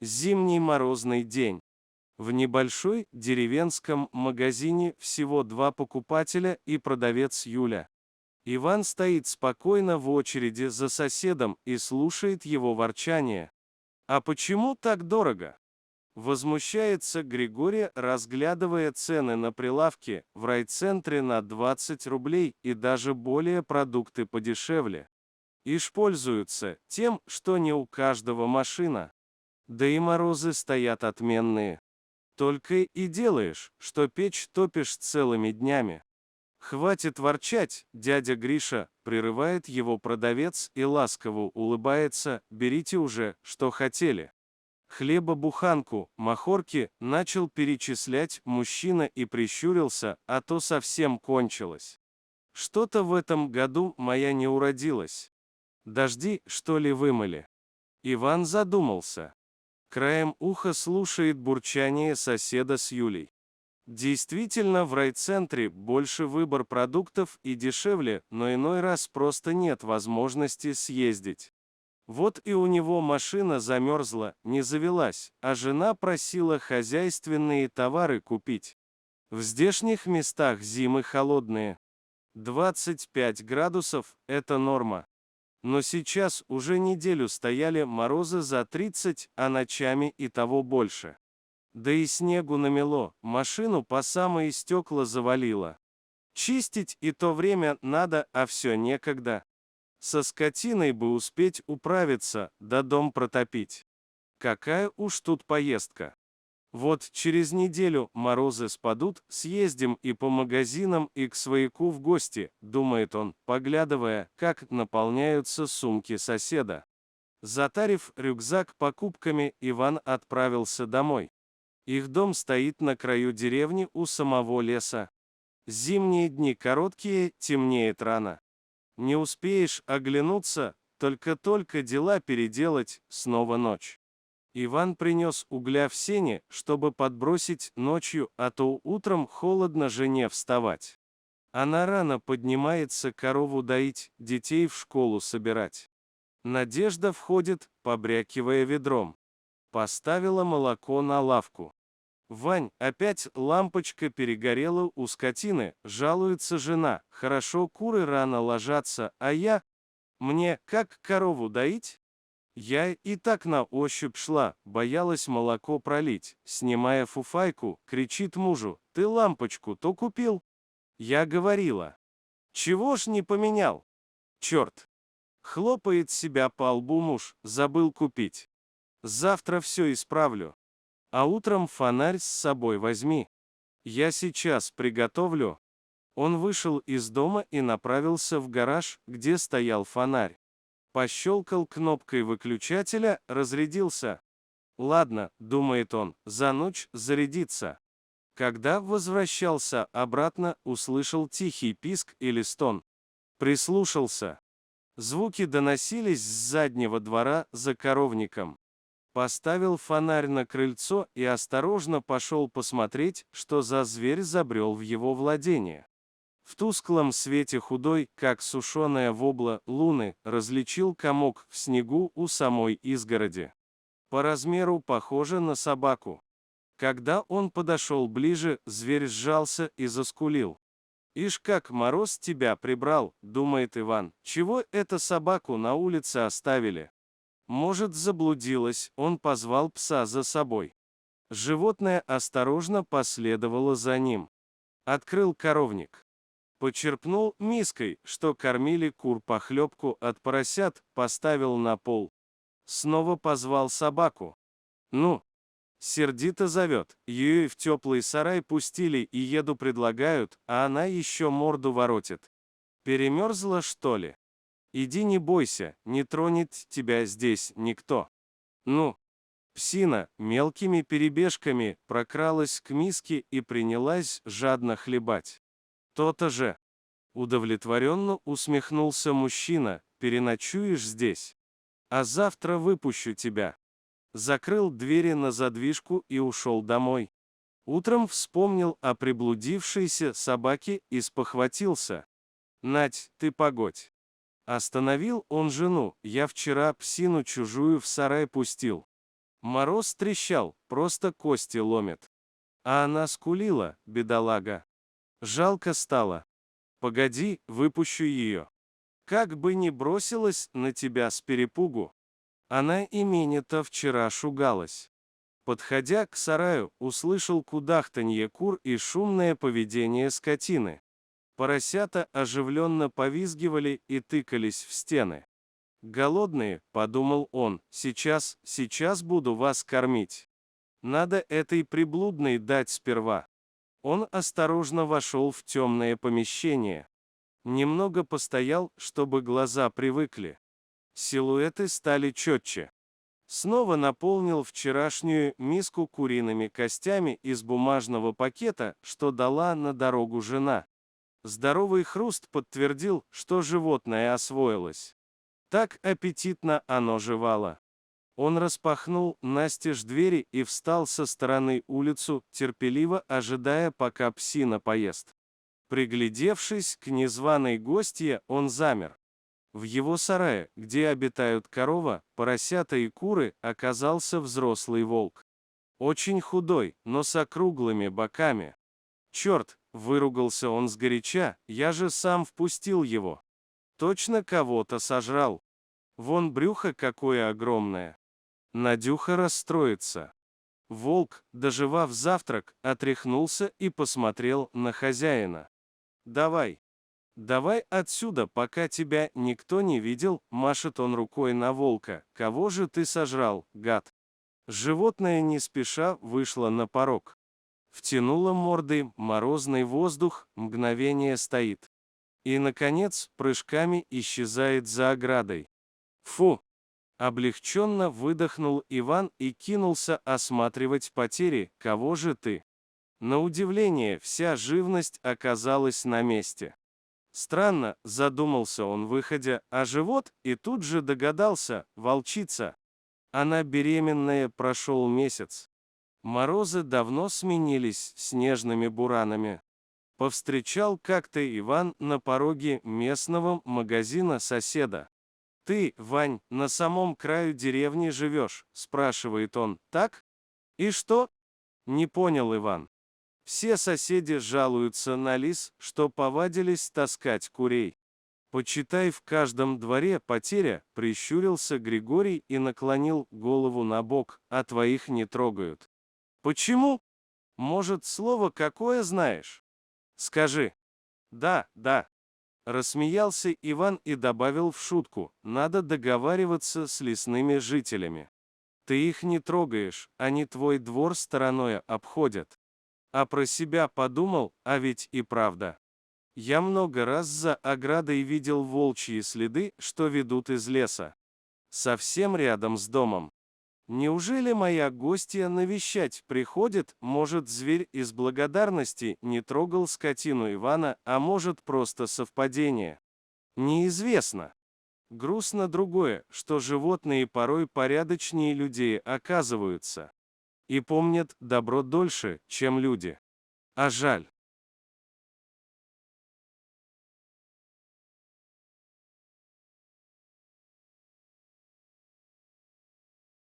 Зимний морозный день. В небольшой деревенском магазине всего два покупателя и продавец Юля. Иван стоит спокойно в очереди за соседом и слушает его ворчание. «А почему так дорого?» Возмущается Григорий, разглядывая цены на прилавке в райцентре на 20 рублей и даже более продукты подешевле. Ишь пользуются тем, что не у каждого машина. Да и морозы стоят отменные. Только и делаешь, что печь топишь целыми днями. «Хватит ворчать, дядя Гриша», — прерывает его продавец и ласково улыбается, «берите уже, что хотели». Хлеба-буханку, махорки, начал перечислять мужчина и прищурился, а то совсем кончилось. Что-то в этом году моя не уродилась. Дожди, что ли, вымыли? Иван задумался. Краем уха слушает бурчание соседа с Юлей. Действительно, в райцентре больше выбор продуктов и дешевле, но иной раз просто нет возможности съездить. Вот и у него машина замерзла, не завелась, а жена просила хозяйственные товары купить. В здешних местах зимы холодные. 25 градусов– это норма. Но сейчас уже неделю стояли морозы за 30, а ночами и того больше. Да и снегу намело, машину по самые стекла завалило. Чистить и то время надо, а все некогда. Со скотиной бы успеть управиться, да дом протопить. Какая уж тут поездка. Вот через неделю морозы спадут, съездим и по магазинам, и к свояку в гости, думает он, поглядывая, как наполняются сумки соседа. Затарив рюкзак покупками, Иван отправился домой. Их дом стоит на краю деревни у самого леса. Зимние дни короткие, темнеет рано. Не успеешь оглянуться, только-только дела переделать, снова ночь. Иван принес угля в сене, чтобы подбросить ночью, а то утром холодно жене вставать. Она рано поднимается корову доить, детей в школу собирать. Надежда входит, побрякивая ведром. Поставила молоко на лавку. «Вань, опять лампочка перегорела у скотины», — жалуется жена. «Хорошо, куры рано ложатся, а мне как корову доить?» Я и так на ощупь шла, боялась молоко пролить. Снимая фуфайку, кричит мужу: «Ты лампочку-то купил?» Я говорила: «Чего ж не поменял?» Черт! Хлопает себя по лбу муж: «Забыл купить. Завтра все исправлю. А утром фонарь с собой возьми. Я сейчас приготовлю». Он вышел из дома и направился в гараж, где стоял фонарь. Пощелкал кнопкой выключателя, разрядился. «Ладно», — думает он, — «за ночь зарядится». Когда возвращался обратно, услышал тихий писк или стон. Прислушался. Звуки доносились с заднего двора за коровником. Поставил фонарь на крыльцо и осторожно пошел посмотреть, что за зверь забрел в его владение. В тусклом свете худой, как сушеная вобла, луны, различил комок в снегу у самой изгороди. По размеру похоже на собаку. Когда он подошел ближе, зверь сжался и заскулил. «Ишь, как мороз тебя прибрал», — думает Иван, — «чего это собаку на улице оставили?» Может, заблудилась, он позвал пса за собой. Животное осторожно последовало за ним. Открыл коровник. Почерпнул миской, что кормили кур, похлебку от поросят, поставил на пол. Снова позвал собаку. «Ну?» Сердито зовет, ее в теплый сарай пустили и еду предлагают, а она еще морду воротит. Перемерзла, что ли? Иди, не бойся, не тронет тебя здесь никто. Ну? Псина мелкими перебежками прокралась к миске и принялась жадно хлебать. То-то же. Удовлетворенно усмехнулся мужчина: переночуешь здесь. А завтра выпущу тебя. Закрыл двери на задвижку и ушел домой. Утром вспомнил о приблудившейся собаке и спохватился. «Надь, ты погодь». Остановил он жену: «Я вчера псину чужую в сарай пустил. Мороз трещал, просто кости ломит. А она скулила, бедолага. Жалко стало. Погоди, выпущу ее. Как бы ни бросилась на тебя с перепугу. Она имени-то вчера шугалась. Подходя к сараю, услышал кудахтанье кур и шумное поведение скотины. Поросята оживленно повизгивали и тыкались в стены. «Голодные», — подумал он, — «сейчас буду вас кормить. Надо этой приблудной дать сперва». Он осторожно вошел в темное помещение. Немного постоял, чтобы глаза привыкли. Силуэты стали четче. Снова наполнил вчерашнюю миску куриными костями из бумажного пакета, что дала на дорогу жена. Здоровый хруст подтвердил, что животное освоилось. Так аппетитно оно жевало. Он распахнул настежь двери и встал со стороны улицу, терпеливо ожидая, пока псина поест. Приглядевшись к незваной гостье, он замер. В его сарае, где обитают корова, поросята и куры, оказался взрослый волк. Очень худой, но с округлыми боками. «Черт!» — выругался он сгоряча, — «я же сам впустил его. Точно кого-то сожрал. Вон брюхо какое огромное. Надюха расстроится». Волк, доживав завтрак, отряхнулся и посмотрел на хозяина. «Давай. Давай отсюда, пока тебя никто не видел», — машет он рукой на волка. «Кого же ты сожрал, гад?» Животное не спеша вышло на порог. Втянуло мордой морозный воздух, мгновение стоит. И, наконец, прыжками исчезает за оградой. «Фу!» — облегченно выдохнул Иван и кинулся осматривать потери. «Кого же ты?» На удивление, вся живность оказалась на месте. Странно, задумался он, выходя, а живот, и тут же догадался, волчица. Она беременная, прошел месяц. Морозы давно сменились снежными буранами. Повстречал как-то Иван на пороге местного магазина соседа. «Ты, Вань, на самом краю деревни живешь?» – спрашивает он. «Так? И что?» – не понял Иван. Все соседи жалуются на лис, что повадились таскать курей. Почитай, в каждом дворе потеря, прищурился Григорий и наклонил голову на бок, а твоих не трогают. Почему? Может, слово какое знаешь? Скажи. Да, да. Рассмеялся Иван и добавил в шутку, надо договариваться с лесными жителями. Ты их не трогаешь, они твой двор стороной обходят. А про себя подумал, а ведь и правда. Я много раз за оградой видел волчьи следы, что ведут из леса. Совсем рядом с домом. Неужели моя гостья навещать приходит, может, зверь из благодарности не трогал скотину Ивана, а может, просто совпадение? Неизвестно. Грустно другое, что животные порой порядочнее людей оказываются. И помнят добро дольше, чем люди. А жаль.